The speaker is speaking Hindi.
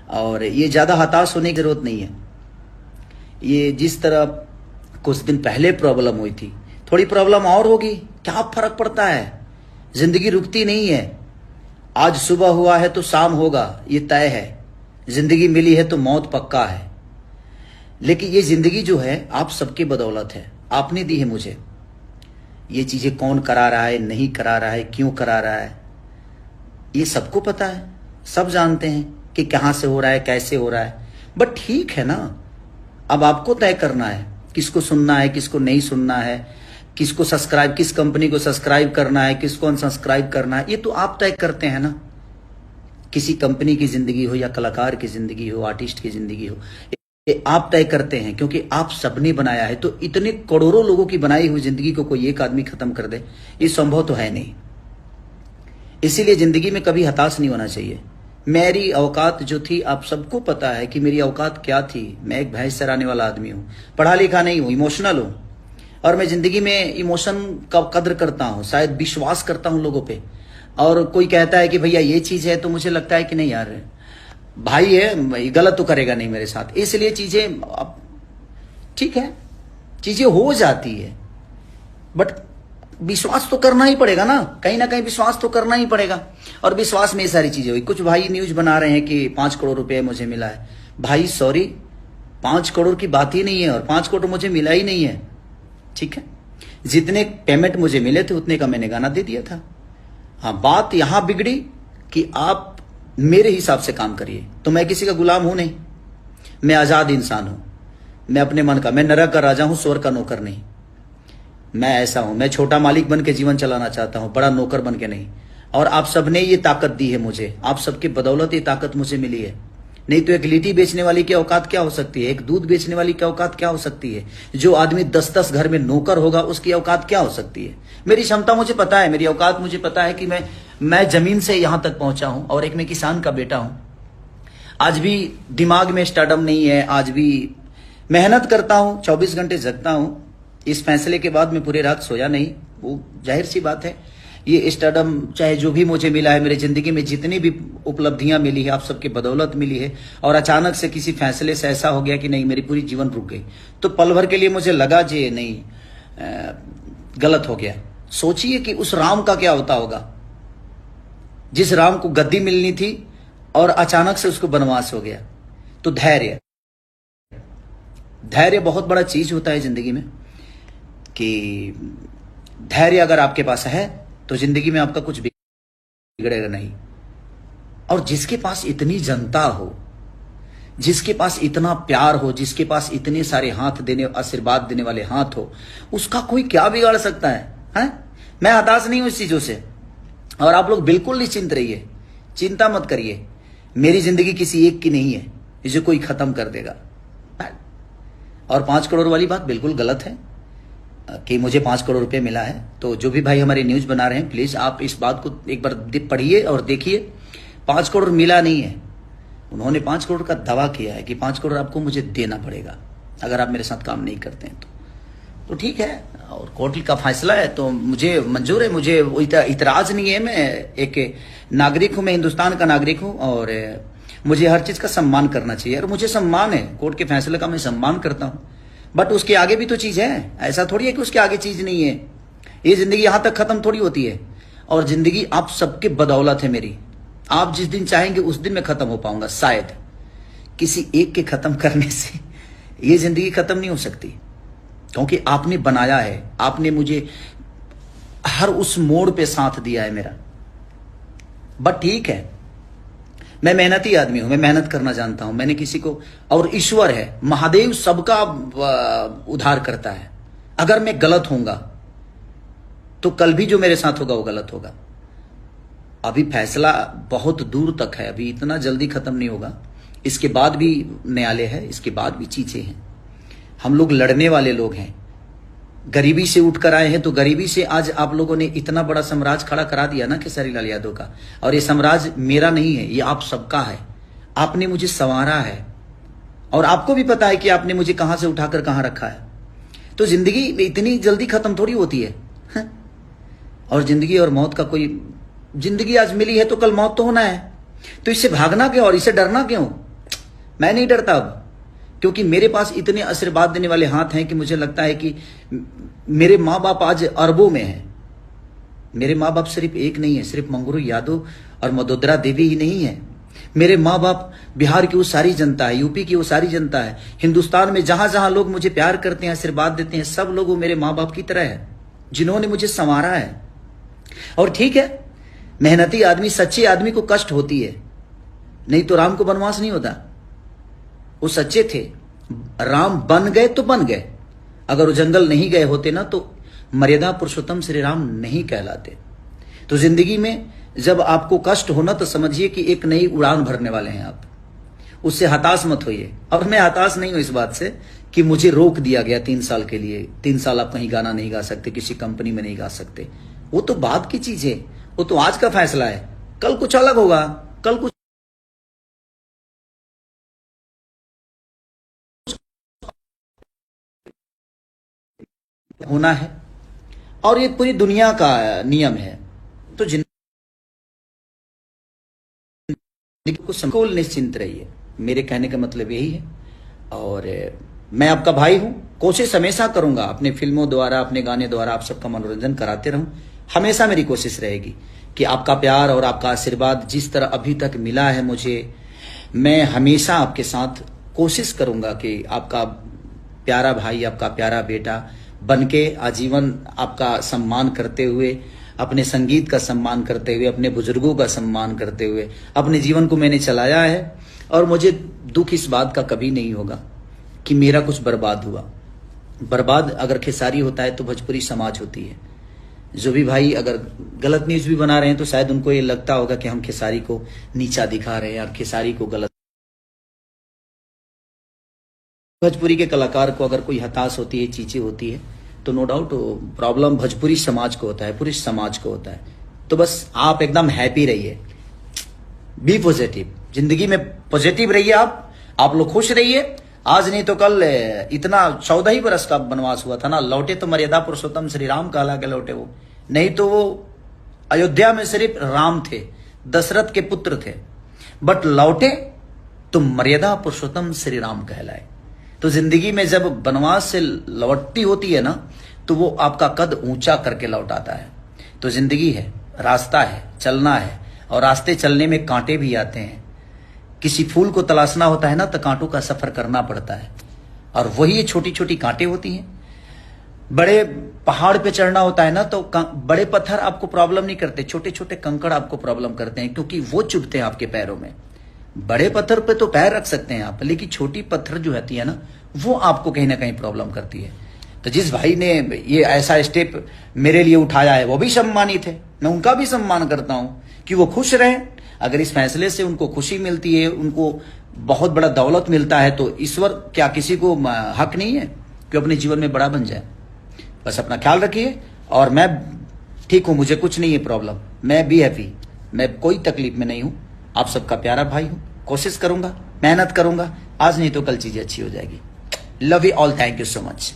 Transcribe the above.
और ये ज़्यादा हताश होने की जरूरत नहीं है। ये जिस तरह कुछ दिन पहले प्रॉब्लम हुई थी, थोड़ी प्रॉब्लम और होगी, क्या फर्क पड़ता है। जिंदगी रुकती नहीं है। आज सुबह हुआ है तो शाम होगा, ये तय है। जिंदगी मिली है तो मौत पक्का है। लेकिन ये जिंदगी जो है आप सबके बदौलत है, आपने दी है मुझे। ये चीजें कौन करा रहा है, नहीं करा रहा है, क्यों करा रहा है, ये सबको पता है। सब जानते हैं कि कहां से हो रहा है, कैसे हो रहा है। बट ठीक है ना, अब आपको तय करना है किसको सुनना है, किसको नहीं सुनना है, किसको सब्सक्राइब, किस कंपनी को सब्सक्राइब करना है, किसको अनसब्सक्राइब करना है। ये तो आप तय करते हैं ना। किसी कंपनी की जिंदगी हो या कलाकार की जिंदगी हो, आर्टिस्ट की जिंदगी हो, ये आप तय करते हैं, क्योंकि आप सबने बनाया है। तो इतने करोड़ों लोगों की बनाई हुई जिंदगी को कोई एक आदमी खत्म कर दे, ये संभव तो है नहीं। इसीलिए जिंदगी में कभी हताश नहीं होना चाहिए। मेरी औकात जो थी, आप सबको पता है कि मेरी औकात क्या थी। मैं एक भैंस चराने वाला आदमी हूँ, पढ़ा लिखा नहीं हूँ, इमोशनल हूँ। और मैं जिंदगी में इमोशन का कद्र करता हूँ, शायद विश्वास करता हूँ लोगों पे। और कोई कहता है कि भैया ये चीज है, तो मुझे लगता है कि नहीं यार, भाई है, गलत तो करेगा नहीं मेरे साथ। इसलिए चीजें ठीक है, चीजें हो जाती है, बट विश्वास तो करना ही पड़ेगा ना कहीं विश्वास तो करना ही पड़ेगा। और विश्वास में ये सारी चीजें हुई। कुछ भाई न्यूज बना रहे हैं कि 5 करोड़ रुपए मुझे मिला है। भाई सॉरी, 5 करोड़ की बात ही नहीं है, और 5 करोड़ मुझे मिला ही नहीं है। ठीक है, जितने पेमेंट मुझे मिले थे उतने का मैंने गाना दे दिया था। हाँ, बात यहां बिगड़ी कि आप मेरे हिसाब से काम करिए। तो मैं किसी का गुलाम हूं नहीं, मैं आजाद इंसान हूं। मैं अपने मन का, मैं नरक का राजा हूं, स्वर्ग का नौकर नहीं। मैं ऐसा हूं, मैं छोटा मालिक बन के जीवन चलाना चाहता हूं, बड़ा नौकर बन के नहीं। और आप सबने ये ताकत दी है मुझे, आप सबके बदौलत ये ताकत मुझे मिली है। नहीं तो एक लिट्टी बेचने वाली की औकात क्या हो सकती है, एक दूध बेचने वाली की औकात क्या हो सकती है, जो आदमी 10-10 घर में नौकर होगा उसकी औकात क्या हो सकती है। मेरी क्षमता मुझे पता है, मेरी औकात मुझे पता है कि मैं जमीन से यहां तक पहुंचा हूं। और एक मैं किसान का बेटा हूं। आज भी दिमाग में स्टार्डम नहीं है, आज भी मेहनत करता हूं, 24 घंटे जगता हूं। इस फैसले के बाद मैं पूरी रात सोया नहीं, वो जाहिर सी बात है। ये स्टारडम चाहे जो भी मुझे मिला है, मेरी जिंदगी में जितनी भी उपलब्धियां मिली है, आप सबके बदौलत मिली है। और अचानक से किसी फैसले से ऐसा हो गया कि नहीं, मेरी पूरी जीवन रुक गई। तो पल भर के लिए मुझे लगा जी नहीं, गलत हो गया। सोचिए कि उस राम का क्या होता होगा, जिस राम को गद्दी मिलनी थी और अचानक से उसको वनवास हो गया। तो धैर्य बहुत बड़ा चीज होता है जिंदगी में, कि धैर्य अगर आपके पास है तो जिंदगी में आपका कुछ बिगड़ेगा नहीं। और जिसके पास इतनी जनता हो, जिसके पास इतना प्यार हो, जिसके पास इतने सारे हाथ देने, आशीर्वाद देने वाले हाथ हो, उसका कोई क्या बिगाड़ सकता है? मैं हताश नहीं हूं इस चीजों से। और आप लोग बिल्कुल निश्चिंत रहिए, चिंता मत करिए। मेरी जिंदगी किसी एक की नहीं है जिसे कोई खत्म कर देगा। और 5 करोड़ वाली बात बिल्कुल गलत है कि मुझे 5 करोड़ रुपए मिला है। तो जो भी भाई हमारे न्यूज बना रहे हैं, प्लीज आप इस बात को एक बार पढ़िए और देखिए। 5 करोड़ मिला नहीं है। उन्होंने 5 करोड़ का दावा किया है कि 5 करोड़ आपको मुझे देना पड़ेगा अगर आप मेरे साथ काम नहीं करते हैं तो ठीक है। और कोर्ट का फैसला है तो मुझे मंजूर है, मुझे इतराज नहीं है। मैं एक नागरिक हूं, मैं हिंदुस्तान का नागरिक हूं और मुझे हर चीज का सम्मान करना चाहिए। और मुझे सम्मान है, कोर्ट के फैसले का मैं सम्मान करता हूं। बट उसके आगे भी तो चीज है, ऐसा थोड़ी है कि उसके आगे चीज नहीं है। ये जिंदगी यहां तक खत्म थोड़ी होती है। और जिंदगी आप सबके बदौलत है मेरी। आप जिस दिन चाहेंगे उस दिन मैं खत्म हो पाऊंगा। शायद किसी एक के खत्म करने से ये जिंदगी खत्म नहीं हो सकती, क्योंकि आपने बनाया है, आपने मुझे हर उस मोड़ पे साथ दिया है मेरा। बट ठीक है, मैं मेहनती आदमी हूं, मैं मेहनत करना जानता हूं। मैंने किसी को, और ईश्वर है, महादेव सबका उद्धार करता है। अगर मैं गलत होऊंगा तो कल भी जो मेरे साथ होगा वो गलत होगा। अभी फैसला बहुत दूर तक है, अभी इतना जल्दी खत्म नहीं होगा। इसके बाद भी न्यायालय है, इसके बाद भी चीजें हैं। हम लोग लड़ने वाले लोग हैं, गरीबी से उठकर आए हैं। तो गरीबी से आज आप लोगों ने इतना बड़ा साम्राज्य खड़ा करा दिया ना खेसारी लाल यादव का। और ये साम्राज्य मेरा नहीं है, ये आप सबका है। आपने मुझे संवारा है और आपको भी पता है कि आपने मुझे कहां से उठाकर कहां रखा है। तो जिंदगी इतनी जल्दी खत्म थोड़ी होती है। और जिंदगी और मौत का कोई, जिंदगी आज मिली है तो कल मौत तो होना है। तो इससे भागना क्यों और इससे डरना क्यों? मैं नहीं डरता अब, क्योंकि मेरे पास इतने आशीर्वाद देने वाले हाथ हैं कि मुझे लगता है कि मेरे माँ बाप आज अरबों में हैं। मेरे माँ बाप सिर्फ एक नहीं है, सिर्फ मंगरू यादव और मदोदरा देवी ही नहीं है। मेरे माँ बाप बिहार की वो सारी जनता है, यूपी की वो सारी जनता है, हिंदुस्तान में जहां जहां लोग मुझे प्यार करते हैं, आशीर्वाद देते हैं, सब लोग वो मेरे माँ बाप की तरह है, जिन्होंने मुझे संवारा है। और ठीक है, मेहनती आदमी, सच्चे आदमी को कष्ट होती है, नहीं तो राम को वनवास नहीं होता। वो सच्चे थे, राम बन गए तो बन गए, अगर वो जंगल नहीं गए होते ना तो मर्यादा पुरुषोत्तम श्री राम नहीं कहलाते। तो जिंदगी में जब आपको कष्ट होना तो समझिए कि एक नई उड़ान भरने वाले हैं आप, उससे हताश मत होइए। और मैं हताश नहीं हूं इस बात से कि मुझे रोक दिया गया 3 साल के लिए, 3 साल आप कहीं गाना नहीं गा सकते, किसी कंपनी में नहीं गा सकते। वो तो बात की चीज है, वो तो आज का फैसला है, कल कुछ अलग होगा, कल कुछ होना है, और ये पूरी दुनिया का नियम है। तो जिंदगी को संकुल निश्चिंत रहिए, मेरे कहने का मतलब यही है। और मैं आपका भाई हूं, कोशिश हमेशा करूंगा अपने फिल्मों द्वारा, अपने गाने द्वारा आप सबका मनोरंजन कराते रहूं। हमेशा मेरी कोशिश रहेगी कि आपका प्यार और आपका आशीर्वाद जिस तरह अभी तक मिला है मुझे, मैं हमेशा आपके साथ कोशिश करूंगा कि आपका प्यारा भाई, आपका प्यारा बेटा बनके आजीवन आपका सम्मान करते हुए, अपने संगीत का सम्मान करते हुए, अपने बुजुर्गों का सम्मान करते हुए अपने जीवन को मैंने चलाया है। और मुझे दुख इस बात का कभी नहीं होगा कि मेरा कुछ बर्बाद हुआ। बर्बाद अगर खेसारी होता है तो भोजपुरी समाज होती है। जो भी भाई अगर गलत न्यूज भी बना रहे हैं तो शायद उनको ये लगता होगा कि हम खेसारी को नीचा दिखा रहे हैं और खेसारी को गलत। भोजपुरी के कलाकार को अगर कोई हताश होती है, चीजें होती है, तो नो डाउट प्रॉब्लम भोजपुरी समाज को होता है, पूरे समाज को होता है। तो बस आप एकदम हैप्पी रहिए, बी पॉजिटिव, जिंदगी में पॉजिटिव रहिए, आप लोग खुश रहिए। आज नहीं तो कल इतना 14 ही बरस का वनवास हुआ था ना, लौटे तो मर्यादा पुरुषोत्तम श्री राम कहला के लौटे वो, नहीं तो वो अयोध्या में सिर्फ राम थे, दशरथ के पुत्र थे, बट लौटे तो मर्यादा पुरुषोत्तम श्री राम कहलाए। तो जिंदगी में जब वनवास से लौटती होती है ना, तो वो आपका कद ऊंचा करके लौटाता है। तो जिंदगी है, रास्ता है, चलना है, और रास्ते चलने में कांटे भी आते हैं। किसी फूल को तलाशना होता है ना तो कांटों का सफर करना पड़ता है, और वही छोटी छोटी कांटे होती हैं। बड़े पहाड़ पे चढ़ना होता है ना तो बड़े पत्थर आपको प्रॉब्लम नहीं करते, छोटे छोटे कंकड़ आपको प्रॉब्लम करते हैं, क्योंकि वो चुभते हैं आपके पैरों में। बड़े पत्थर पे तो पैर रख सकते हैं आप, लेकिन छोटी पत्थर जो होती है ना, वो आपको कहीं ना कहीं प्रॉब्लम करती है। तो जिस भाई ने ये ऐसा स्टेप मेरे लिए उठाया है वो भी सम्मानित है, मैं उनका भी सम्मान करता हूं कि वो खुश रहें। अगर इस फैसले से उनको खुशी मिलती है, उनको बहुत बड़ा दौलत मिलता है, तो ईश्वर क्या किसी को हक नहीं है कि अपने जीवन में बड़ा बन जाए। बस अपना ख्याल रखिए, और मैं ठीक हूं, मुझे कुछ नहीं है प्रॉब्लम, मैं भी हैप्पी, मैं कोई तकलीफ में नहीं हूं। आप सबका प्यारा भाई हूं, कोशिश करूंगा, मेहनत करूंगा, आज नहीं तो कल चीजें अच्छी हो जाएगी। Love you all, thank you so much.